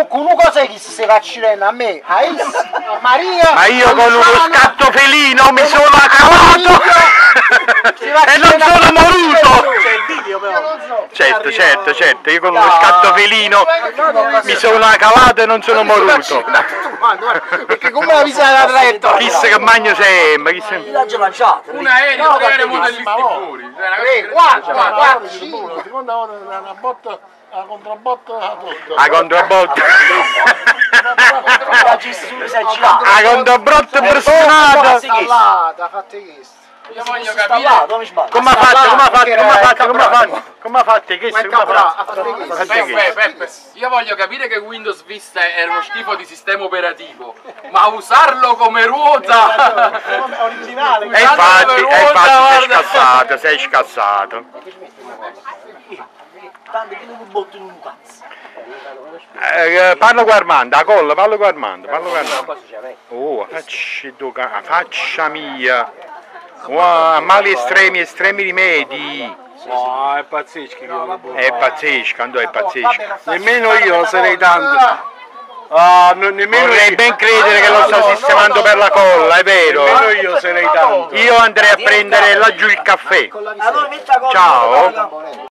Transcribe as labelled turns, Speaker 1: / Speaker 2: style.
Speaker 1: con cosa che si vaccina a me? A Maria?
Speaker 2: Ma io con uno scatto felino mi sono accavato e non sono moruto!
Speaker 3: C'è il video però.
Speaker 2: Certo, io con uno scatto felino mi sono accavato e non sono moruto.
Speaker 1: Perché come avvisa la traiettoria?
Speaker 2: Chissà che magno sempre,
Speaker 3: L'ha già lanciato.
Speaker 4: Un aereo, tre aerei modellisti fuori.
Speaker 1: Guarda,
Speaker 5: Seconda volta una botta, la controbotta tutto.
Speaker 2: a controbotta.
Speaker 3: A
Speaker 2: A controbotta personata.
Speaker 1: Stallata, fate questo.
Speaker 4: Io voglio capire.
Speaker 2: Come ha fatto?
Speaker 4: Peppe, io voglio capire che Windows Vista era uno schifo di sistema operativo, ma usarlo come ruota!
Speaker 1: Originale.
Speaker 2: E infatti sei scassato.
Speaker 3: Tanto che non botto in un cazzo.
Speaker 2: Parlo con Armando, a colla, parlo con Armando. Oh, faccia mia. Wow, mali estremi rimedi.
Speaker 5: No, è pazzesco.
Speaker 2: È pazzesco, Andò, è pazzesco.
Speaker 5: Nemmeno io sarei tanto. Nemmeno
Speaker 2: Vorrei ben credere che lo sta sistemando per la colla, è vero?
Speaker 5: Nemmeno io sarei tanto.
Speaker 2: Io andrei a prendere laggiù il caffè.
Speaker 3: Allora metta
Speaker 2: Ciao.